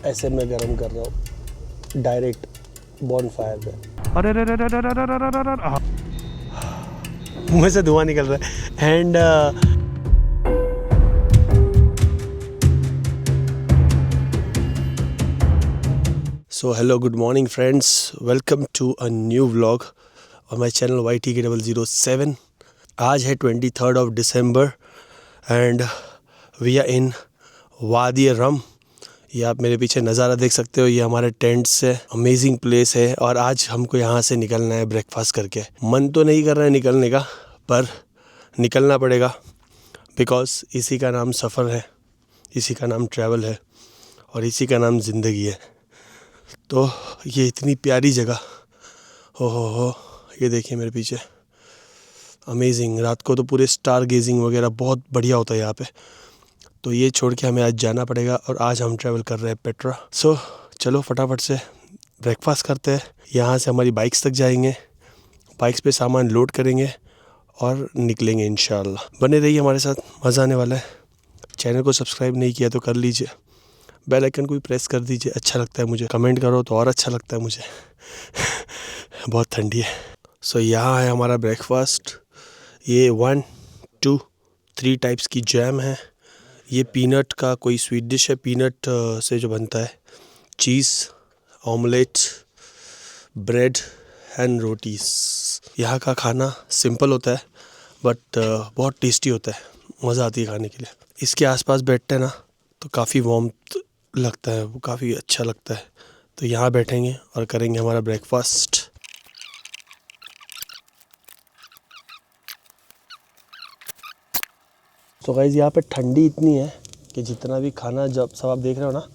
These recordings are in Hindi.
ऐसे मैं गर्म कर रहा हूँ डायरेक्ट बॉनफायर पे। अरे मुंह से धुआं निकल रहा है। And so hello, good morning friends, welcome to a new vlog on my channel YTK007। आज है 23rd of December and we are in Wadi Rum. ये आप मेरे पीछे नज़ारा देख सकते हो, ये हमारे टेंट्स है। अमेजिंग प्लेस है और आज हमको यहाँ से निकलना है ब्रेकफास्ट करके। मन तो नहीं कर रहा है निकलने का, पर निकलना पड़ेगा बिकॉज़ इसी का नाम सफ़र है, इसी का नाम ट्रैवल है और इसी का नाम ज़िंदगी है। तो ये इतनी प्यारी जगह, हो ये देखिए मेरे पीछे, अमेजिंग। रात को तो पूरे स्टार गेजिंग वगैरह बहुत बढ़िया होता है यहाँ पे। तो ये छोड़ के हमें आज जाना पड़ेगा और आज हम ट्रैवल कर रहे हैं पेट्रा। सो चलो फटाफट से ब्रेकफास्ट करते हैं। यहाँ से हमारी बाइक्स तक जाएंगे, बाइक्स पे सामान लोड करेंगे और निकलेंगे इंशाल्लाह। बने रहिए हमारे साथ, मज़ा आने वाला है। चैनल को सब्सक्राइब नहीं किया तो कर लीजिए, बेल आइकन को भी प्रेस कर दीजिए, अच्छा लगता है मुझे। कमेंट करो तो और अच्छा लगता है मुझे। बहुत ठंडी है। सो यहाँ है हमारा ब्रेकफास्ट। ये 1, 2, 3 टाइप्स की जैम है। ये पीनट का कोई स्वीट डिश है, पीनट से जो बनता है। चीज़, ऑमलेट, ब्रेड एंड रोटीज़। यहाँ का खाना सिंपल होता है बट बहुत टेस्टी होता है, मज़ा आती है खाने के लिए। इसके आसपास बैठते हैं ना तो काफ़ी वार्मथ लगता है, वो काफ़ी अच्छा लगता है। तो यहाँ बैठेंगे और करेंगे हमारा ब्रेकफास्ट। तो गाइस यहाँ पे ठंडी इतनी है कि जितना भी खाना जब सब आप देख रहे हो ना,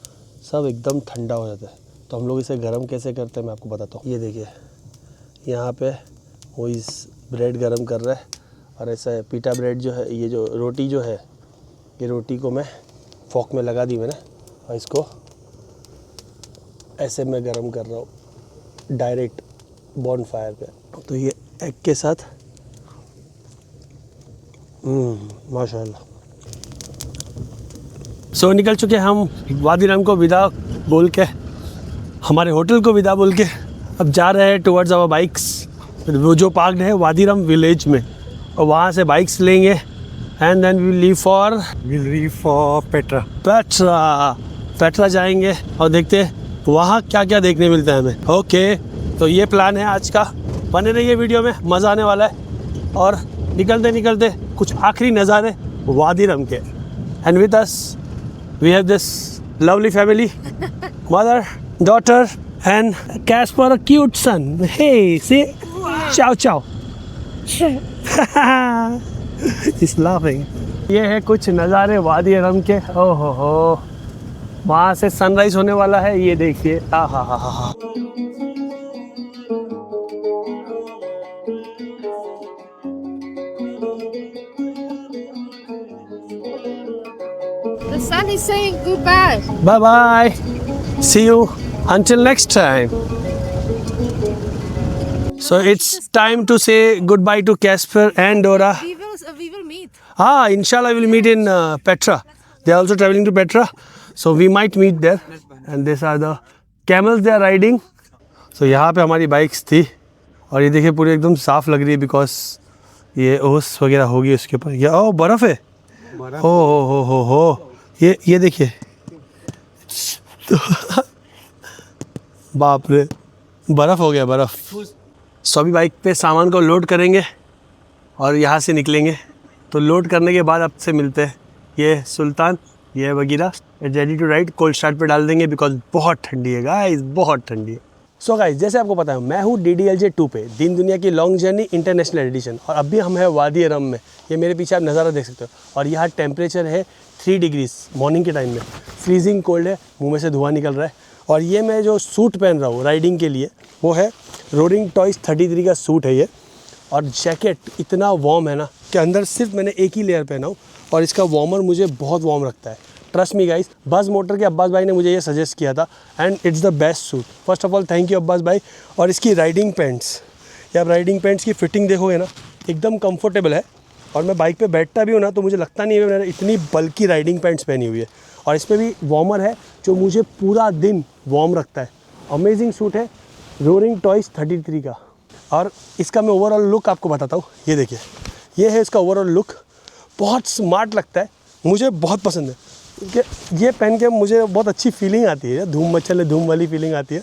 सब एकदम ठंडा हो जाता है। तो हम लोग इसे गर्म कैसे करते हैं मैं आपको बताता हूँ। ये देखिए, यहाँ पे वो इस ब्रेड गर्म कर रहा है और ऐसा है पीटा ब्रेड जो है, ये जो रोटी जो है, ये रोटी को मैं फोक में लगा दी मैंने और इसको ऐसे मैं गर्म कर रहा हूँ डायरेक्ट बॉनफायर पे। तो ये एग के साथ माशाल्लाह। सो निकल चुके हम वादी रम को विदा बोल के, हमारे होटल को विदा बोल के अब जा रहे हैं टुवर्ड्स आवर बाइक्स। वो जो पार्क है वादी रम विलेज में, और वहाँ से बाइक्स लेंगे and then we leave for Petra जाएंगे और देखते हैं वहाँ क्या क्या देखने मिलता है हमें। ओके, तो ये प्लान है आज का। बने रहिए वीडियो में, मज़ा आने वाला है। और निकलते निकलते कुछ आखिरी नज़ारे वादी रम के। And with us we have this lovely family, mother, daughter and Casper, a cute son. He say ciao चाओ। He's laughing. ये है कुछ नज़ारे वादी रम के। ओहो हो, वहाँ से सनराइज होने वाला है, ये देखिए। हा। The sun is saying goodbye. Bye bye. See you until next time. So it's time to say goodbye to Casper and Dora. We will meet. Inshallah we'll meet in Petra. They are also traveling to Petra, so we might meet there. And these are the camels they are riding. So यहाँ पे हमारी बाइक्स थी और ये देखिए पूरी एकदम साफ लग रही है बिकॉज ये ओस वगैरह होगी उसके ऊपर। ये बर्फ़ है। हो ये देखिए। बाप रे, बर्फ़ हो गया, बर्फ़। सो अभी बाइक पे सामान को लोड करेंगे और यहाँ से निकलेंगे। तो लोड करने के बाद आपसे मिलते हैं। ये सुल्तान, ये वगैरह ready to ride. Cold start पे डाल देंगे बिकॉज बहुत ठंडी है गाइस, बहुत ठंडी है। सो गाइस, जैसे आपको पता है मैं हूँ DDLJ 2 पे, दिन दुनिया की लॉन्ग जर्नी इंटरनेशनल एडिशन। और अभी हम हैं वादी रम में। ये मेरे पीछे आप नज़ारा देख सकते हो और यहाँ टेम्परेचर है 3 डिग्रीज मॉर्निंग के टाइम में। फ्रीजिंग कोल्ड है, मुंह में से धुआं निकल रहा है। और ये मैं जो सूट पहन रहा हूँ राइडिंग के लिए, वो है रोडिंग टॉयज़ 33 का सूट है ये। और जैकेट इतना वार्म है ना कि अंदर सिर्फ मैंने एक ही लेयर पहना हूँ और इसका वार्मर मुझे बहुत वार्म रखता है। Trust me guys, buzz motor के अब्बास भाई ने मुझे ये सजेस्ट किया था and it's the best suit. First of all thank you Abbas भाई। और इसकी राइडिंग पैंट्स, ये आप राइडिंग पैंट्स की फ़िटिंग देखोगे ना, एकदम कंफर्टेबल है। और मैं बाइक पे बैठता भी हूँ ना तो मुझे लगता नहीं है मैंने इतनी बल्कि राइडिंग पैंट्स पहनी हुई है। और इस पर भी वार्मर है जो मुझे पूरा दिन वार्म रखता है। अमेजिंग सूट है, रोरिंग टॉयज 33 का। और इसका मैं ओवरऑल लुक आपको बताता हूँ। ये देखिए, ये है इसका ओवरऑल लुक। बहुत स्मार्ट लगता है, मुझे बहुत पसंद है क्योंकि ये पहन के मुझे बहुत अच्छी फीलिंग आती है, धूम मचले धूम वाली फीलिंग आती है।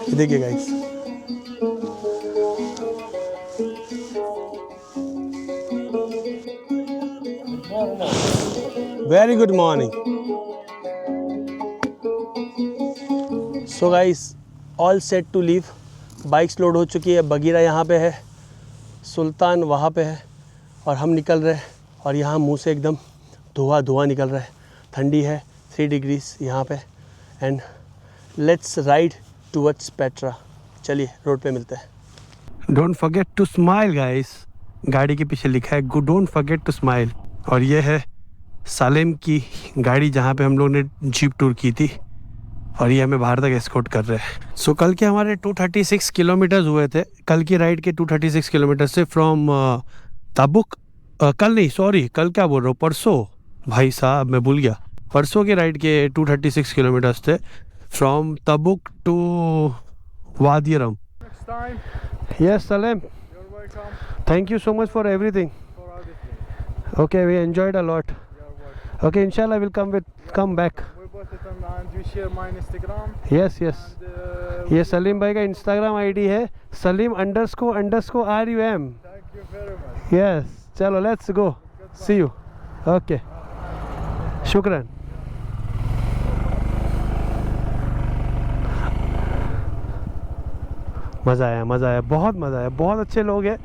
ये देखिए guys, very good morning. So guys, all set to leave. Bikes load हो चुकी है, बगीरा यहाँ पे है, सुल्तान वहाँ पे है और हम निकल रहे हैं। और यहाँ मुंह से एकदम धुआं निकल रहा है, ठंडी है, 3 डिग्रीज यहाँ पे। And let's ride towards Petra. चलिए रोड पे मिलते हैं। Don't forget to smile guys. गाड़ी के पीछे लिखा है डोंट फॉरगेट टू स्माइल। और ये है सालेम की गाड़ी जहाँ पे हम लोग ने जीप टूर की थी और ये हमें बाहर तक एस्कॉर्ट कर रहे हैं। सो कल के हमारे 236 किलोमीटर्स हुए थे। कल की राइड के 236 किलोमीटर से फ्रॉम तबुक, कल नहीं सॉरी, कल क्या बोल रहा हूँ, परसों, भाई साहब मैं भूल गया। परसों के राइड के 236 किलोमीटर्स थे from Tabuk to Wadi Rum. Yes सलेम, thank you so much for everything. Okay, we enjoyed a lot. Okay, इंशाल्लाह I will come back. And you share my Instagram. Yes. And, ये सलीम भाई का इंस्टाग्राम आईडी है Salim__RUM। thank you very much. Yes, चलो let's go, see you. Okay, शुक्रान। मज़ा आया, बहुत मज़ा आया। बहुत अच्छे लोग हैं,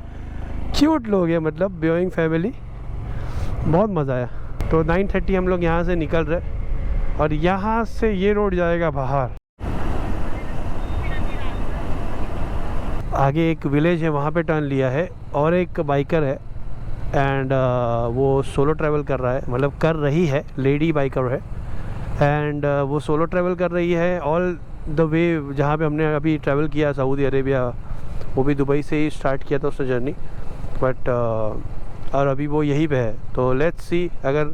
क्यूट लोग हैं, मतलब ब्योइंग फैमिली, बहुत मज़ा आया। तो 9:30 हम लोग यहाँ से निकल रहे और यहाँ से ये रोड जाएगा बाहर। आगे एक विलेज है, वहाँ पे टर्न लिया है और एक बाइकर है एंड वो सोलो ट्रैवल कर रहा है, मतलब कर रही है, लेडी बाइकर है एंड वो सोलो ट्रैवल कर रही है ऑल द वे। जहाँ पे हमने अभी ट्रैवल किया सऊदी अरेबिया, वो भी दुबई से ही स्टार्ट किया था उसने जर्नी, बट और अभी वो यहीं पे है। तो लेट्स सी, अगर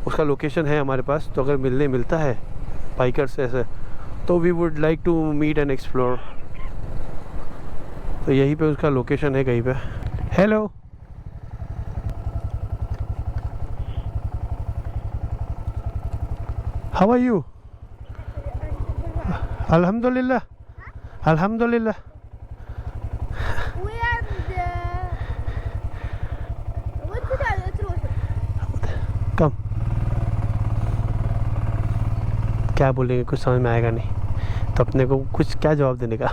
उसका लोकेशन है हमारे पास, तो अगर मिलता है बाइकर से ऐसे, तो we would like to meet and explore. तो यहीं पे उसका लोकेशन है कहीं पे। Hello, how are you? अल्हम्दुलिल्लाह, अल्हम्दुलिल्लाह। कम, क्या बोलेंगे, कुछ समझ में आएगा नहीं, तो अपने को कुछ क्या जवाब देने का।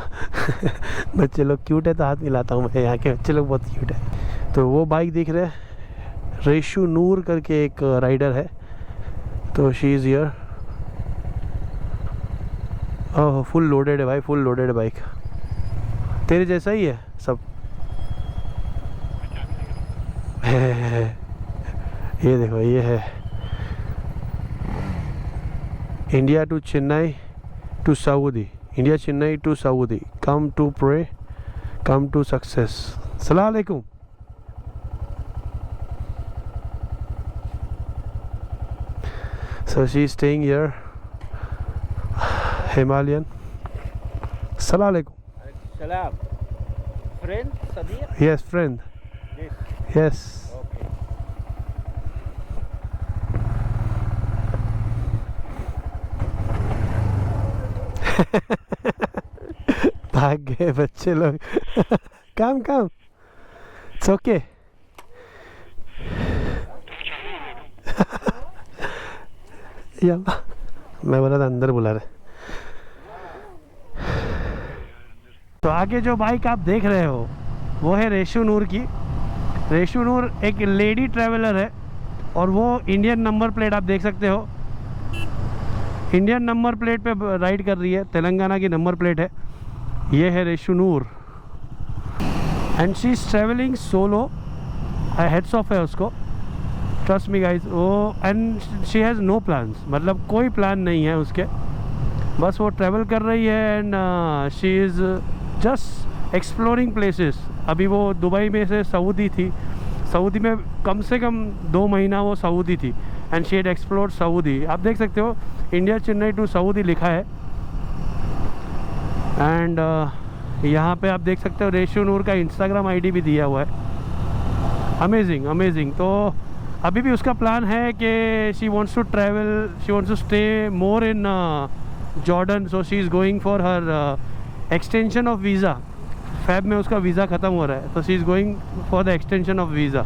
बच्चे लोग क्यूट है तो हाथ मिलाता हूँ मैं, यहाँ के बच्चे लोग बहुत क्यूट है। तो वो बाइक दिख रहे हैं, रेशू नूर करके एक राइडर है, तो she is here. Oh, full loaded है भाई, फुल लोडेड है बाइक। तेरे जैसा ही है सब। ये देखो, ये है India to Chennai to Saudi, India Chennai to Saudi, come to pray, come to success. सलाम अलैकुम। So she is staying here, Himalayan. Salam alaikum. Salam. Friend, Sadiq? Yes, friend. Yes. Yes. Okay. भाग गए बच्चे लोग। काम इट्स ओके। मैं बोला था अंदर बुला रहे। तो आगे जो बाइक आप देख रहे हो वो है रेशू नूर की। रेशू नूर एक लेडी ट्रैवलर है और वो इंडियन नंबर प्लेट आप देख सकते हो, इंडियन नंबर प्लेट पे राइड कर रही है, तेलंगाना की नंबर प्लेट है। ये है Reshu Noor and she is travelling solo. Hats off है उसको, ट्रस्ट मी गाइज। वो and she has no plans, मतलब कोई प्लान नहीं है उसके, बस वो ट्रैवल कर रही है and she is just exploring places. अभी वो दुबई में से सऊदी थी, सऊदी में कम से कम 2 महीना वो सऊदी थी and she had explored Saudi. आप देख सकते हो इंडिया चेन्नई टू सऊदी लिखा है। एंड यहाँ पे आप देख सकते हो रेशू नूर का इंस्टाग्राम आईडी भी दिया हुआ है। Amazing amazing. तो अभी भी उसका प्लान है कि she wants to travel, she wants to stay more in Jordan, so she is going for her extension of visa. Feb में उसका वीज़ा ख़त्म हो रहा है, तो she is going for the extension of visa.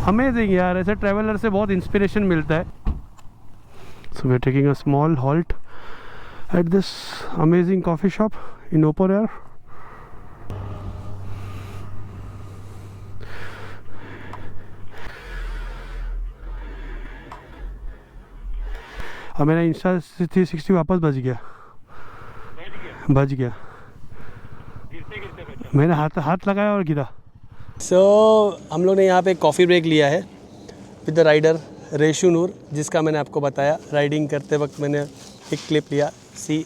Amazing यार, ऐसे ट्रैवलर से बहुत इंस्पिरेशन मिलता है। So we are taking a small halt at this amazing coffee shop in ओपर एयर। अब मेरा इंस्टा 360 वापस बज गया। मैंने हाथ लगाया और गिरा। हम लोग ने यहाँ पे कॉफ़ी ब्रेक लिया है विद द राइडर रेशू नूर, जिसका मैंने आपको बताया राइडिंग करते वक्त मैंने एक क्लिप लिया। She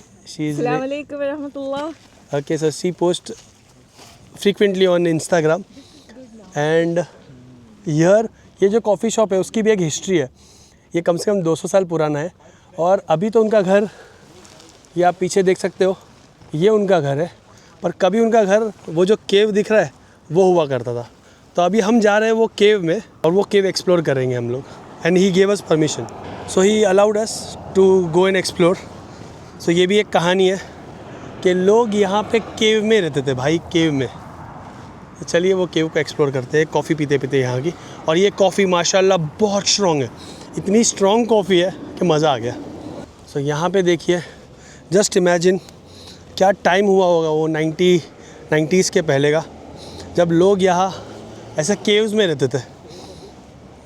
is okay, so she post frequently on Instagram. And here ये जो कॉफ़ी शॉप है उसकी भी एक हिस्ट्री है। ये कम से कम 200 साल पुराना है। और अभी तो उनका घर, ये आप पीछे देख सकते हो, ये उनका घर है। पर कभी उनका घर, वो जो केव दिख रहा है वो हुआ करता था। तो अभी हम जा रहे हैं वो केव में, और वो केव एक्सप्लोर करेंगे हम लोग। And he gave us permission, so he allowed us to go and explore. So ये भी एक कहानी है कि लोग यहाँ पे केव में रहते थे भाई, केव में। तो चलिए वो केव को एक्सप्लोर करते हैं, कॉफ़ी पीते पीते यहाँ की। और ये कॉफ़ी माशाल्लाह बहुत स्ट्रॉन्ग है, इतनी स्ट्रॉन्ग कॉफ़ी है कि मज़ा आ गया। सो यहाँ पे देखिए, जस्ट इमेजिन क्या टाइम हुआ होगा वो 90s के पहले का, जब लोग यहाँ ऐसे केव्स में रहते थे।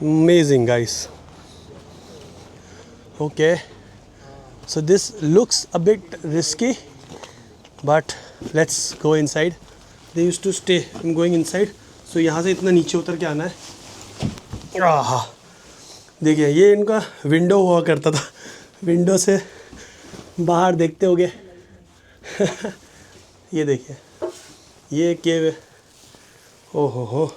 Amazing guys. Okay, so this looks a bit risky but let's go inside. They used to stay, I am going inside. So यहाँ से इतना नीचे उतर के आना है। आहा, देखिए ये इनका विंडो हुआ करता था, विंडो से बाहर देखते होगे। ये देखिए, ये केव है। ओहो हो।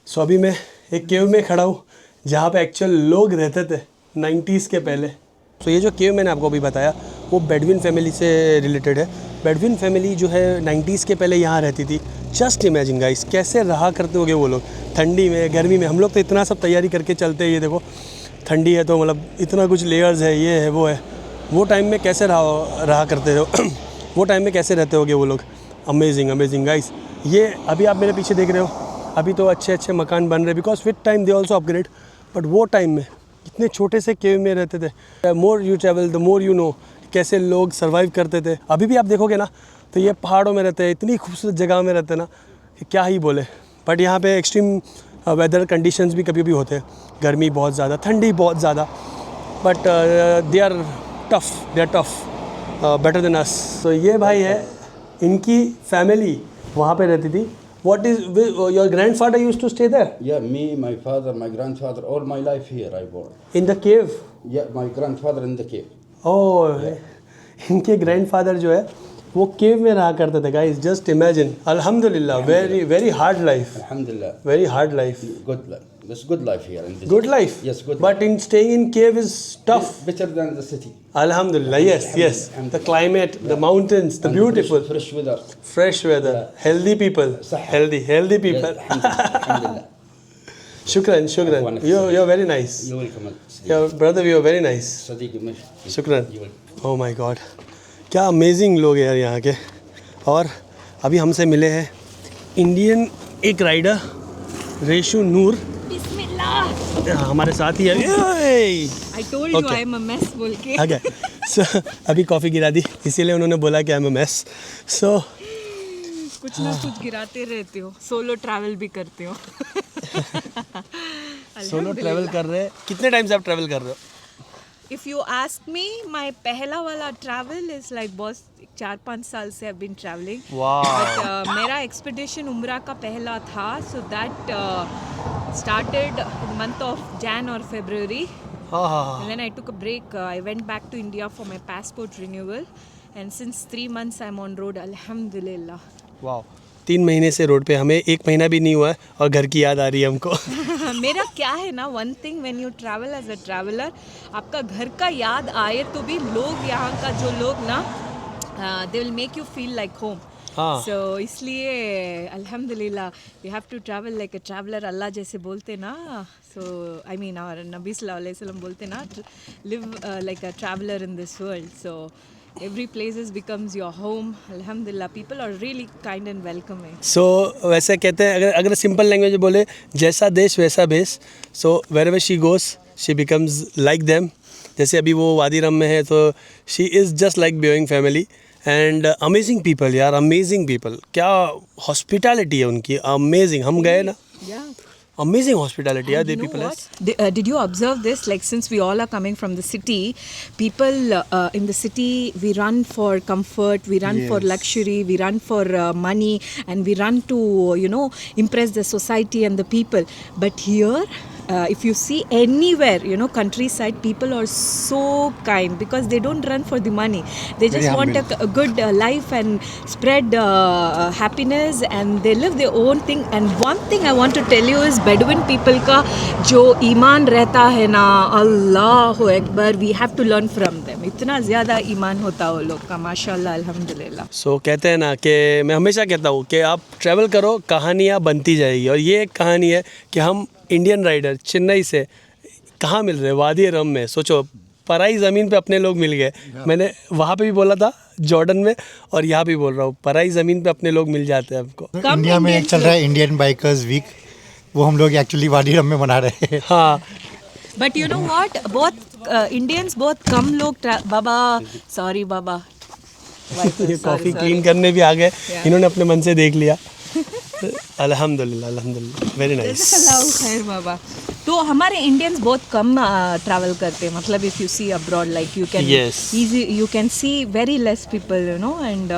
सो अभी मैं एक केव में खड़ा हूँ जहाँ पे एक्चुअल लोग रहते थे 90s के पहले। तो ये जो केव मैंने आपको अभी बताया वो बेडविन फैमिली से रिलेटेड है। बेडविन फैमिली जो है 90s के पहले यहाँ रहती थी। जस्ट इमेजिन गाइस, कैसे रहा करते होंगे वो लोग ठंडी में, गर्मी में। हम लोग तो इतना सब तैयारी करके चलते हैं, ये देखो ठंडी है तो मतलब इतना कुछ लेयर्स है, ये है वो है। वो टाइम में कैसे रहा करते हो वो टाइम में कैसे रहते होंगे वो लोग। Amazing amazing guys. ये अभी आप मेरे पीछे देख रहे हो, अभी तो अच्छे अच्छे मकान बन रहे हैं because with time they also upgrade. But वो टाइम में इतने छोटे से केव में रहते थे। More you travel the more you know कैसे लोग सर्वाइव करते थे। अभी भी आप देखोगे ना तो ये पहाड़ों में रहते हैं, इतनी खूबसूरत जगह में रहते हैं ना कि क्या ही बोले। बट यहाँ पे एक्सट्रीम वेदर कंडीशंस भी कभी भी होते हैं, गर्मी बहुत ज़्यादा, ठंडी बहुत ज़्यादा। But they are tough better than us. तो ये भाई है, इनकी फैमिली वहाँ पे रहती थी। What is your grandfather used to stay there? Yeah, me, my father, my grandfather, all my life here I born. In the cave? Yeah, my grandfather in the cave. Oh, इनके grandfather जो है वो केव में रहा करते थे guys. Just imagine. Alhamdulillah, very hard life. Alhamdulillah. Very hard life. Good life. There's good life here in this. Good life? Yes, good. But in staying in cave is tough. Better than the city. Alhamdulillah, yes. The climate, the mountains, the And beautiful. Fresh weather. Fresh weather. Yeah. Healthy people. Healthy people. Yes, alhamdulillah. Shukran. You're very nice. You're welcome. Your brother, you're very nice. Sadiq, शुक्रान। You're welcome. Oh my God, क्या अमेजिंग लोग हैं यार यहाँ के। और अभी हमसे मिले हैं इंडियन एक राइडर रेशू नूर, हमारे साथ ही है। I told you Okay. I'm a mess बोल के। ओके, सो अभी कॉफ़ी गिरा दी, इसीलिए उन्होंने बोला कि आई एम अ मेस। सो कुछ ना कुछ गिराते रहते हो, सोलो ट्रैवल भी करते हो। सोलो ट्रैवल कर रहे हैं। कितने टाइम से आप ट्रैवल कर रहे हो? If you ask me, my पहला वाला travel is like बहुत 4-5 साल से I've been traveling. Wow. But मेरा expedition उम्रा का पहला था, so that started in the month of Jan or February. हाँ। And then I took a break. I went back to India for my passport renewal, and since 3 months I'm on road. Alhamdulillah. वाह, 3 महीने से रोड पे, हमें 1 महीना भी नहीं हुआ है और घर की याद आ रही है हमको। मेरा क्या है ना, one thing when you travel as a traveller, आपका घर का याद आए तो भी लोग यहाँ का जो लोग ना, they will make you feel like home. हाँ। सो इसलिए अल्हम्दुलिल्लाह we have to travel like a traveller. अल्लाह जैसे बोलते ना, सो आई मीन और नबी सल्लल्लाहु अलैहि वसल्लम बोलते ना, live like a traveller in this world. So every places becomes your home. Alhamdulillah, people are really kind and welcoming. सो वैसे कहते हैं, अगर सिंपल लैंग्वेज में बोले, जैसा देश वैसा भेष। सो wherever she goes she becomes like them। जैसे अभी वो वादी रम में है तो she is just like viewing family and amazing people यार, amazing people। क्या हॉस्पिटैलिटी है उनकी, अमेजिंग। हम गए ना, Yeah. amazing hospitality यार, And they you know people what? has। Did you observe this? Like, since we all are coming from the city, people in the city, we run for comfort, we run for luxury, we run for money, and we run to, impress the society and the people. But here, if you see anywhere, countryside, people are so kind because they don't run for the money. They just want a good life and spread happiness, and they live their own thing. And one thing I want to tell you is Bedouin people का जो ईमान रहता है ना, अल्लाह Akbar, we have to learn from them। इतना ज़्यादा ईमान होता है वो लोग का, माशाल्लाह, अल्हम्दुलिल्लाह। सो कहते हैं ना कि मैं हमेशा कहता हूँ कि आप ट्रैवल करो, कहानियाँ बनती जाएगी। और ये एक कहानी है कि हम इंडियन राइडर चेन्नई से कहाँ मिल रहे, वादी रम में। सोचो, पराई ज़मीन पे अपने लोग मिल गए। मैंने वहाँ पे भी बोला था जॉर्डन में, और यहाँ भी बोल रहा हूँ, पराई ज़मीन पे अपने लोग मिल जाते हैं हमको। इंडिया में एक चल रहा है इंडियन बाइकर्स वीक, वो हम लोग एक्चुअली वादी रम में मना रहे हैं। हाँ, बट यू नो व्हाट, बहुत इंडियंस बहुत कम लोग बाबा, सॉरी बाबा, ये कॉफ़ी क्लीन करने भी आ गए, इन्होंने अपने मन से देख लिया। अल्हम्दुलिल्लाह, अल्हम्दुलिल्लाह, वेरी नाइस। खैर बाबा। तो हमारे इंडियंस बहुत कम ट्रैवल करते हैं, मतलब if you see abroad, like you can you can see very less people, and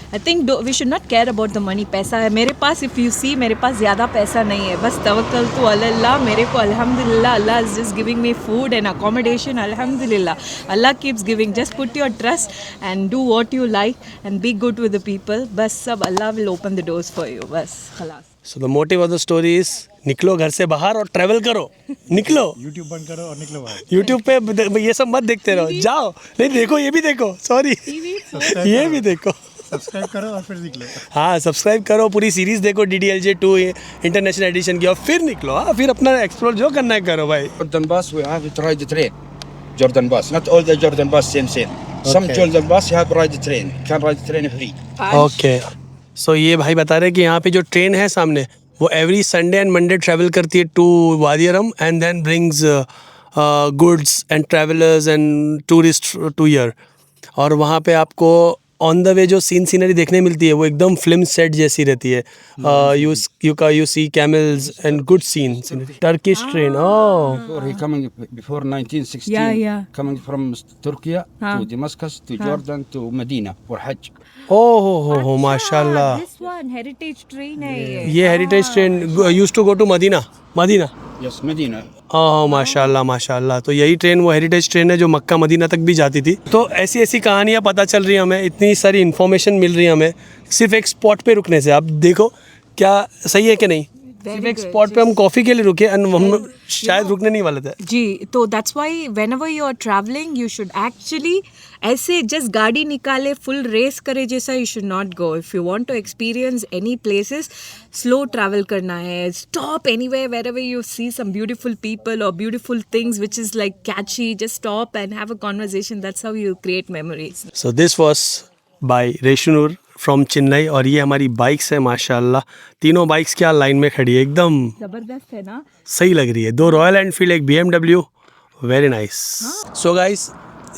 I think we should not care about the money. पैसा है मेरे पास, इफ़ यू सी मेरे पास ज़्यादा पैसा नहीं है, बस तवक्कल तो अल्लाह। मेरे को अल्हम्दुलिल्लाह, अल्लाह is just giving me food and accommodation, अल्हम्दुलिल्लाह। अल्लाह keeps giving, just put your trust and do what you like and be good with the people, बस सब अल्लाह will open the doors for you, बस खलास। So the motive of the story is, निकलो घर से बाहर और ट्रैवल करो, निकलो। यूट्यूब बंद करो और निकलो बाहर। यूट्यूब पे ये सब मत देखते रहो, जाओ। नहीं देखो, ये भी देखो, सॉरी, ये भी देखो, सब्सक्राइब करो और फिर निकलो। हाँ, सब्सक्राइब करो, पूरी सीरीज देखो DDLJ 2 इंटरनेशनल एडिशन की, और फिर निकलो। हाँ, फिर अपना एक्सप्लोर जो करना है करो भाई। Jordan bus, we have to ride the train. Jordan bus, not all the Jordan bus same. Some Okay. Jordan bus you have to ride the train. Can ride the train free. Okay, so ये भाई बता रहे हैं कि यहाँ पे जो ट्रेन है सामने, वो every Sunday and Monday travel करती है to Wadi Rum and then brings goods and travellers and tourist to here. और वहाँ पे आपको ऑन द वे जो सीनरी देखने मिलती है, वो एकदम फिल्म सेट जैसी रहती है। You see camels and good scene. Turkish train, oh, Before 1916, Yeah. coming from Turkey to Damascus to Jordan to Medina for Hajj. ओह हो माशाल्लाह। दिस वन हेरिटेज ट्रेन है ये। ये heritage train used to go to Medina. Yes, Medina. ओह माशाल्लाह, माशाल्लाह। तो यही ट्रेन वो हेरिटेज ट्रेन है जो मक्का मदीना तक भी जाती थी। तो ऐसी ऐसी कहानियाँ पता चल रही हैं हमें, इतनी सारी इन्फॉर्मेशन मिल रही है हमें सिर्फ एक स्पॉट पे रुकने से। आप देखो क्या सही है कि नहीं, सिर्फ एक स्पॉट पे हम कॉफ़ी के लिए रुके, हम शायद रुकने नहीं वाले थे। जी, तो that's why whenever you are travelling you should actually ऐसे जस्ट गाड़ी निकाले फुल रेस करे जैसा you should not go. If you want to experience any places, slow travel करना है। Stop anywhere wherever you see some beautiful people और beautiful things which is like catchy, just stop and have a conversation. That's how you create memories. So this was by Reshnoor from Chennai. और ये हमारी बाइक्स है माशाल्लाह, तीनों बाइक्स क्या लाइन में खड़ी है, एकदम ज़बरदस्त है ना, सही लग रही है। 2 रॉयल एनफील्ड, एक BMW, very nice. So guys,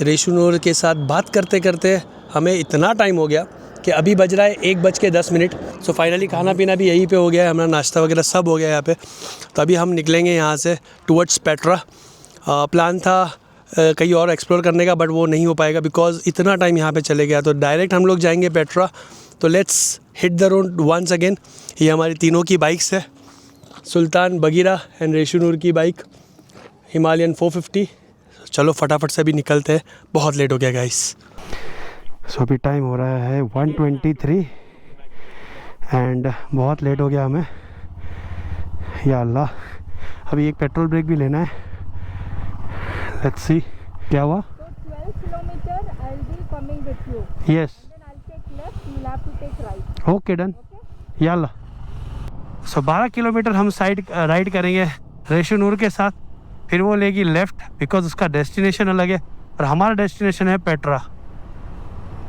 Reshnoor के साथ बात करते करते हमें इतना टाइम हो गया कि अभी बज रहा है 1:10। सो फाइनली खाना पीना भी यहीं पे हो गया है, हमारा नाश्ता वगैरह सब हो गया यहाँ पे। तो अभी हम निकलेंगे यहाँ से टुवर्ड्स पेट्रा। प्लान था कहीं और एक्सप्लोर करने का, बट वो नहीं हो पाएगा बिकॉज इतना टाइम यहाँ पे चले गया। तो डायरेक्ट हम लोग जाएंगे पेट्रा। तो let's hit the road once again. ये हमारी तीनों की बाइक्स है, सुल्तान, बगीरा एंड रेशनूर की बाइक हिमालयन 450। चलो फटाफट से अभी निकलते हैं, बहुत लेट हो गया गाइस। सो अभी टाइम हो रहा है 1:23 एंड बहुत लेट हो गया हमें, या अल्लाह। अभी एक पेट्रोल ब्रेक भी लेना है, लेट्स सी क्या हुआ। So 12 kilometer, I'll be coming with you. Yes, Then I'll take left. You'll have to take right. Okay done, या अल्लाह। सो 12 किलोमीटर हम राइड करेंगे रेशनूर के साथ, फिर वो लेगी लेफ़्ट बिकॉज उसका डेस्टिनेशन अलग है और हमारा डेस्टिनेशन है पेट्रा।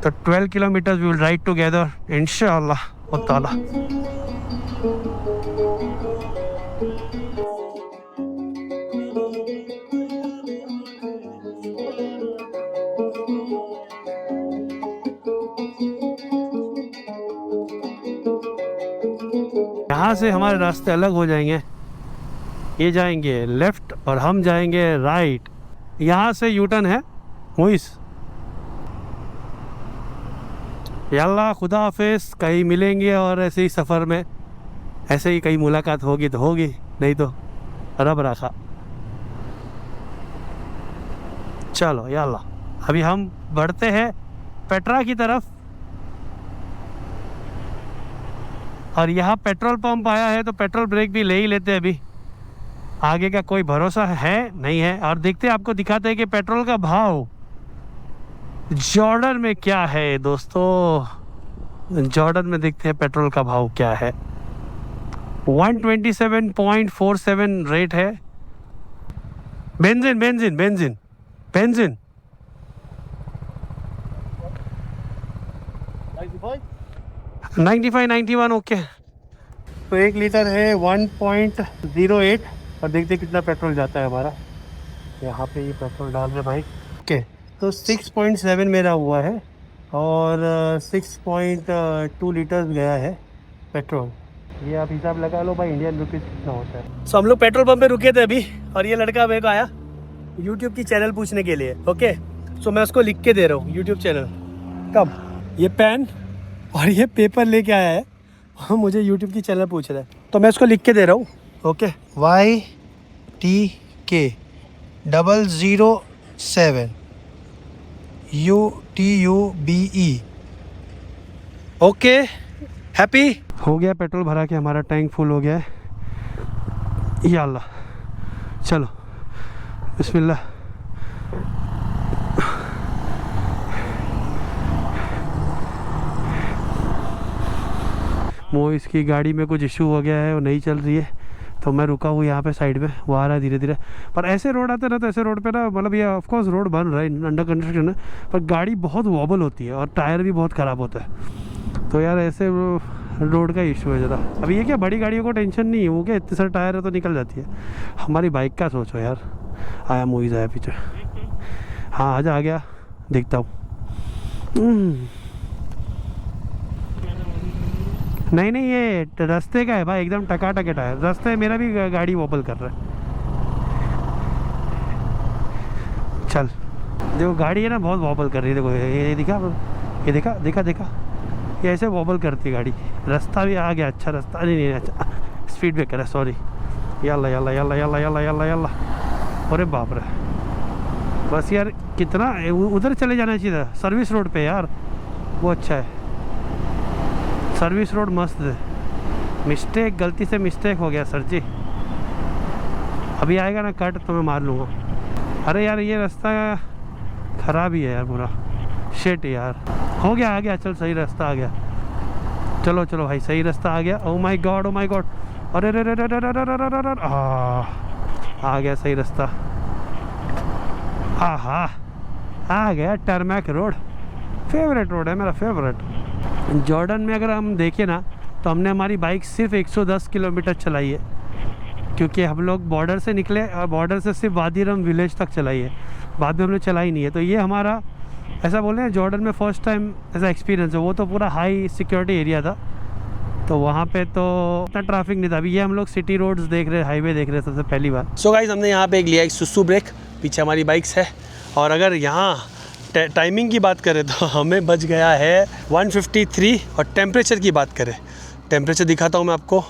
तो 12 kilometres we will ride together इंशाअल्लाह ताला। यहाँ से हमारे रास्ते अलग हो जाएंगे, ये जाएंगे लेफ्ट और हम जाएंगे राइट। यहाँ से यूटर्न है मुइस। यल्ला खुदा हाफिज़, कहीं मिलेंगे और ऐसे ही सफ़र में ऐसे ही कहीं मुलाकात होगी तो होगी, नहीं तो रब रखा। चलो यल्ला, अभी हम बढ़ते हैं पेट्रा की तरफ। और यहाँ पेट्रोल पंप आया है तो पेट्रोल ब्रेक भी ले ही लेते हैं। अभी आगे का कोई भरोसा है नहीं है। और देखते हैं, आपको दिखाते हैं कि पेट्रोल का भाव जॉर्डन में क्या है दोस्तों। जॉर्डन में देखते हैं पेट्रोल का भाव क्या है। 127.47 रेट है। Benzene benzene benzene benzene 95 91 okay. तो 1 लीटर है 1.08 और देखते कितना पेट्रोल जाता है हमारा। यहाँ पे ये पेट्रोल डाल रहे भाई। ओके, तो 6.7 मेरा हुआ है और 6.2 लीटर्स गया है पेट्रोल। ये आप हिसाब लगा लो भाई, इंडियन रुपीज़ कितना होता है। सो हम लोग पेट्रोल पंप पे रुके थे अभी और ये लड़का मेरे को आया यूट्यूब की चैनल पूछने के लिए। ओके, सो मैं उसको लिख के दे रहा हूँ यूट्यूब चैनल। कब ये पेन और ये पेपर लेके आया है और मुझे यूट्यूब की चैनल पूछ रहा है, तो मैं उसको लिख के दे रहा हूँ। Okay, YTK 007 UTUBE। Okay, happy हो गया। पेट्रोल भरा के हमारा टैंक फुल हो गया है। या अल्लाह, चलो बिस्मिल्लाह। वो इसकी गाड़ी में कुछ इशू हो गया है, वो नहीं चल रही है, तो मैं रुका हूँ यहाँ पे साइड में। वो आ रहा है धीरे धीरे। पर ऐसे रोड आते ना, तो ऐसे रोड पे ना, मतलब ये ऑफकोर्स रोड बन रहा है, अंडर कंस्ट्रक्शन है, पर गाड़ी बहुत वॉबल होती है और टायर भी बहुत ख़राब होता है। तो यार ऐसे रोड का इशू है ज़रा। अब ये क्या, बड़ी गाड़ियों को टेंशन नहीं है, वो क्या इतने सारे टायर है तो निकल जाती है। हमारी बाइक का सोचो यार। आया मूवीज़ आया पीछे। हाँ आजा, आ गया, देखता हूँ। नहीं नहीं, ये रास्ते का है भाई, एकदम टकाटक है टायर। रास्ते मेरा भी गाड़ी वॉबल कर रहा है। चल, देखो गाड़ी है ना बहुत वॉबल कर रही है। देखो ये दिखा, ये देखा देखा देखा, ये ऐसे वॉबल करती है गाड़ी। रास्ता भी आ गया, अच्छा रास्ता नहीं अच्छा, स्पीड ब्रेकर है, sorry. Yalla Yalla Yalla Yalla Yalla Yalla Yalla, अरे बाप रे। बस यार कितना उधर चले जाना चाहिए था, सर्विस रोड पे यार, वो अच्छा है। सर्विस रोड मस्त है। मिस्टेक, गलती से मिस्टेक हो गया सर जी। अभी आएगा ना कट तो मैं मार लूँगा। अरे यार ये रास्ता ख़राब ही है यार पूरा। शिट यार, हो गया, आ गया, चल सही रास्ता आ गया। चलो चलो भाई, सही रास्ता आ गया। ओ my God, O my God, अरे रे रे रे रे रे, आ गया सही रास्ता। आहा, आ गया टर्मैक रोड। फेवरेट रोड है मेरा, फेवरेट। जॉर्डन में अगर हम देखें ना, तो हमने हमारी बाइक सिर्फ 110 किलोमीटर चलाई है, क्योंकि हम लोग बॉर्डर से निकले और बॉर्डर से सिर्फ वादी रम विलेज तक चलाई है, बाद में हमने चलाई नहीं है। तो ये हमारा, ऐसा बोल रहे हैं, जॉर्डन में फर्स्ट टाइम ऐसा एक्सपीरियंस है। वो तो पूरा हाई सिक्योरिटी एरिया था, तो वहाँ पे तो इतना ट्रैफिक नहीं था। अभी ये हम लोग सिटी रोड्स देख रहे हैं, हाईवे देख रहे हैं सबसे पहली बार। सो गाइस, हमने यहाँ पे एक लिया एक सुसु ब्रेक, पीछे हमारी बाइक्स है। और अगर यहाँ टाइमिंग की बात करें तो हमें बज गया है 1:53। और टेम्परेचर की बात करें, टेम्परेचर दिखाता हूँ मैं आपको,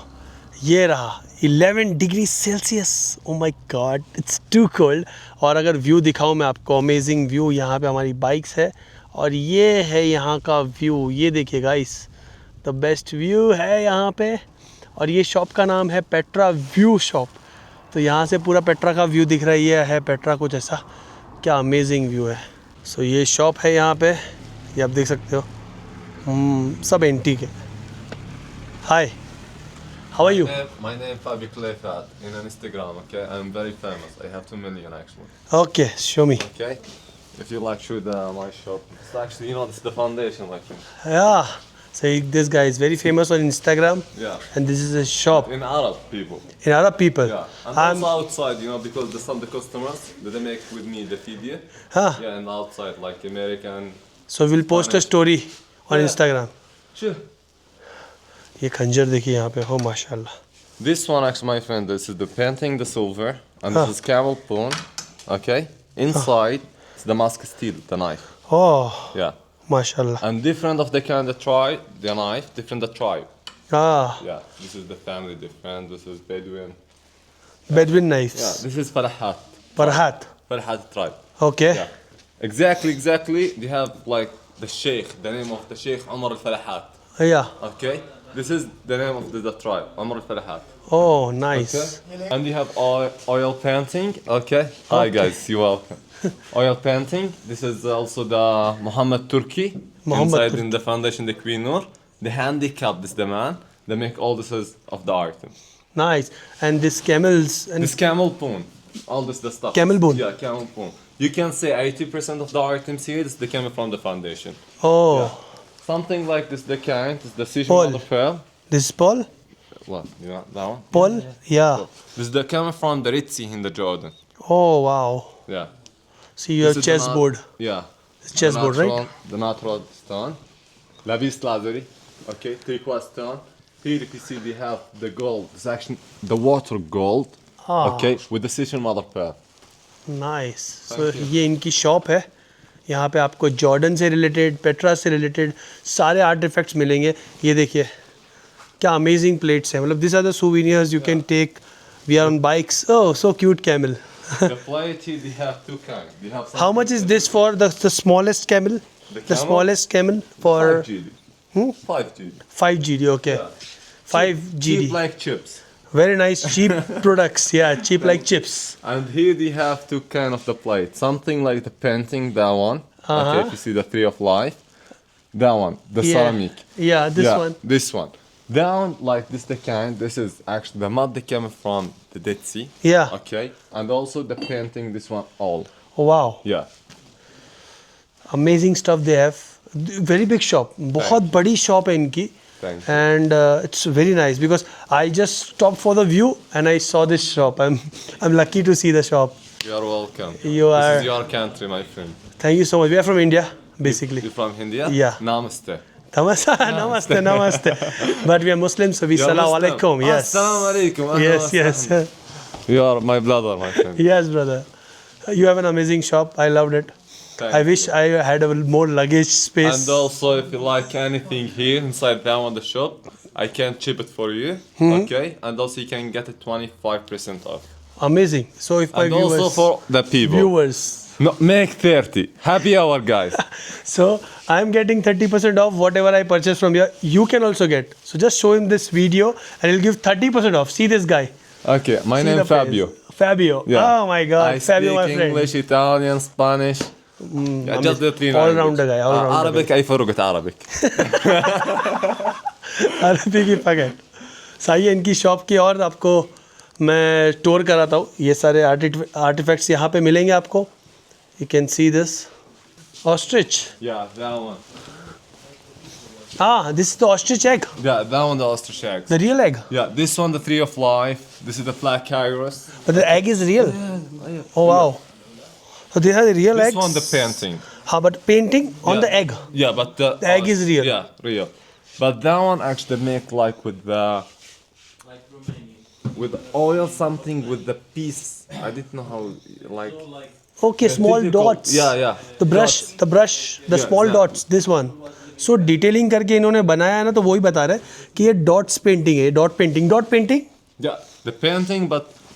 ये रहा 11 degree Celsius. Oh my God, it's too cold. और अगर व्यू दिखाऊँ मैं आपको, अमेजिंग व्यू। यहाँ पे हमारी बाइक्स है और ये है यहाँ का व्यू। ये देखिए गाइस, द बेस्ट व्यू है यहाँ पे। और ये शॉप का नाम है पेट्रा व्यू शॉप। तो यहाँ से पूरा पेट्रा का व्यू दिख रहा है। ये है पेट्रा कुछ ऐसा, क्या अमेजिंग व्यू है। सो ये शॉप है यहाँ पे, ये आप देख सकते हो। सब एंटीक है। Hi, how are you? My name Fabio Clefat in an Instagram, okay? I'm very famous. I have 2 million actually. Okay, show me. Okay? If you like shoot my shop. It's actually, you know, this is the foundation like Yeah. So this guy is very famous on Instagram. Yeah. And this is a shop In Arab people. in Arab people. Yeah. And I'm, also outside, you know, because some of the customers that they make with me the video. huh? Yeah, and outside like American. So we'll post a story on Yeah. Instagram. Sure. ये खंजर देखिए यहाँ पे, हो माशाल्लाह। This one actually, my friend, this is the painting, the silver, and Huh. this is camel bone. Okay? Inside, it's Damascus steel, the knife. Oh Yeah. माशाल्लाह। And different of the kind of tribe, the knife, different the tribe. Ah, Yeah, this is the family different, this is Bedouin. Bedouin Yeah, knives. this is Falahat. Farhat. Falahat tribe. Okay. Yeah. Exactly. They have like the Sheikh, the name of the Sheikh Umar al-Falahat. Yeah. Okay? This is the name of the tribe, Umar al-Falahat. Oh, nice. Okay? And you have oil painting. Okay? Hi guys, you're welcome. Oil painting. This is also the Muhammad Turki. Muhammad Inside Turki. in the foundation, the Queen Noor. The handicap, this the man. They make all this is of the items. Nice. And this camels and This camel bone. All this the stuff. Camel bone? Yeah, camel bone. You can say 80% of the items here is the coming from the foundation. oh, Yeah. Something like this, the kind, is the Paul. seashell of the pearl. this is Paul. What? You know that one? Paul. Yeah. This is the coming from the Red Sea in the Jordan. Oh wow. Yeah. See your This is the chessboard. Yeah. It's chessboard, The right? natural- The natural stone. Lapis lazuli. Okay, turquoise stone. Here if you see they have the gold. It's actually the water gold. Ah. Okay, with the seashell mother pearl. Nice. So ये इनकी शॉप है। यहाँ पे आपको जॉर्डन से रिलेटेड, पेट्रा से रिलेटेड सारे आर्ट इफेक्ट्स मिलेंगे। ये देखिए क्या अमेजिंग प्लेट्स हैं। मतलब this are the souvenirs you can take. We are on bikes. Oh so cute camel. The plate here they have two kinds. They have how much is this for the smallest camel? The camel? Smallest camel for 5 GD. 5 GD. 5 GD, okay. 5 Cheap GD. like chips. Very nice, cheap products. Yeah, cheap like chips. And here they have two kind of the plate. Something like the painting, that one. Okay, if you see the tree of life. That one, the Yeah. ceramic. Yeah, this Yeah, one. This one. That one, like this the kind. This is actually the mud that came from the Dead Sea. Yeah. Okay. And also the painting, this one all. Oh, wow. Yeah. Amazing stuff they have. Very big shop. बहुत बड़ी shop है इनकी. Thank you. And it's very nice because I just stopped for the view and I saw this shop. I'm lucky to see the shop. You are welcome. You This are- is your country, my friend. Thank you so much. We are from India, basically. You from India? Yeah. Namaste. Namaste, namaste, namaste. But we are Muslims, so we You're salam Muslim? alaikum. Yes. Assalamu alaikum. Yes, yes. You are my brother, my friend. Yes, brother. You have an amazing shop. I loved it. Thank I wish I had a more luggage space. And also, if you like anything here inside down on the shop, I can chip it for you. Hmm? Okay, and also you can get it 25% off. Amazing. So if my And viewers, also for the people. viewers, No, make 30. Happy hour, guys. so I'm getting 30% off whatever I purchase from here. You can also get. So just show him this video and he'll give 30% off. See this guy. Okay, my See name the Fabio. face. Fabio. Yeah. Oh my God. I Fabio, my speak friend. English, Italian, Spanish. Yeah, just the three all languages. rounder guy. All rounder. Arabic, I forgot Arabic. अरबी की पैकेट। सही है इनकी शॉप की। और आपको मैं टूर कराता हूँ। ये सारे आर्टिफैक्ट्स यहाँ पे मिलेंगे आपको। You can see this ostrich. Yeah, that one. Ah, this is the ostrich egg. Yeah, that one, the ostrich eggs. The real egg. Yeah, this one, the tree of life. This is the black iris. But the egg is real. Oh wow. So these are the real This eggs. one, the painting. How but painting on Yeah. the egg? Yeah, but the egg is real. Yeah, real. But that one actually make like with the with oil something with the piece. I didn't know how like Okay, small physical- dots. Yeah, yeah. The brush, Dots. the brush, the Yeah, small yeah. dots. This one. So detailing करके इन्होंने बनाया है ना, तो वही बता रहे हैं कि ये dots painting है, dot painting, dot painting, Yeah, the painting, but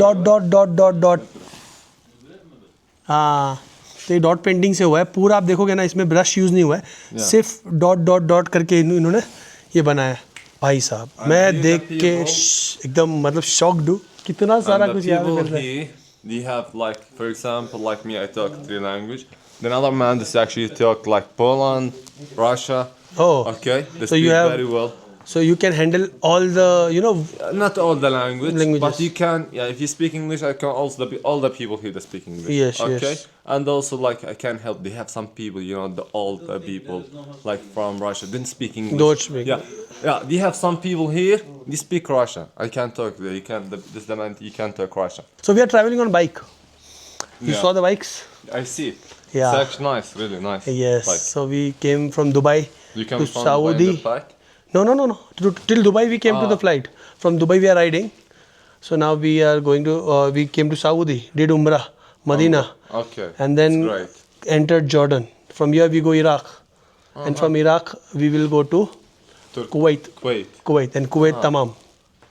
dot dot dot dot dot. हाँ, तो ये डॉट पेंटिंग से हुआ है पूरा, आप देखोगे ना इसमें ब्रश यूज़ नहीं हुआ है, सिर्फ डॉट डॉट डॉट करके इन्होंने ये बनाया है। भाई साहब मैं देख के एकदम मतलब शॉक्ड हूँ, कितना सारा And the कुछ यहाँ पे people मिल रहा है। here, they have like, for example, like me, I talk 3 languages. The other man, this actually talk like Poland, Russia. Oh, Okay, they so speak you have- very well. so you can handle all the, you know, Not all the languages, but Languages. you can. Yeah, if you speak English, I can also all the people here that speak English. Yes, Okay, yes. and also like I can help. They have some people, you know, the older people like from Russia didn't speak English. Don't speak. Yeah, yeah. They have some people here. They speak Russian. I can't talk. You can. This the man. You can't talk Russian. so we are traveling on bike. You Yeah. saw the bikes? I see. Yeah. It's actually nice. Really nice. Yes. Like, So we came from Dubai you to come from Saudi. the bike? No. Till Dubai we came to the flight. From Dubai we are riding. So now we are going to. We came to Saudi, did Umrah, Medina, Okay. and then That's great. entered Jordan. From here we go Iraq, and from Iraq we will go to Kuwait. Kuwait. And Kuwait tamam.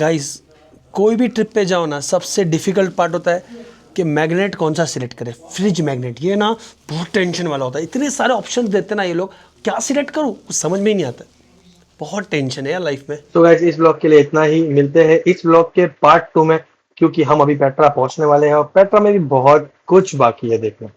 Guys कोई भी ट्रिप पे जाओ ना, सबसे डिफिकल्ट पार्ट होता है कि मैग्नेट कौन सा सिलेक्ट करें। फ्रिज मैग्नेट ये ना बहुत टेंशन वाला होता है, इतने सारे ऑप्शंस देते ना ये लोग, क्या सिलेक्ट करूँ कुछ समझ में ही नहीं आता, बहुत टेंशन है यार लाइफ में। तो गाइस इस ब्लॉग के लिए इतना ही, मिलते हैं इस ब्लॉग के पार्ट 2 में, क्योंकि हम अभी पेट्रा पहुंचने वाले हैं और पेट्रा में भी बहुत कुछ बाकी है देखना।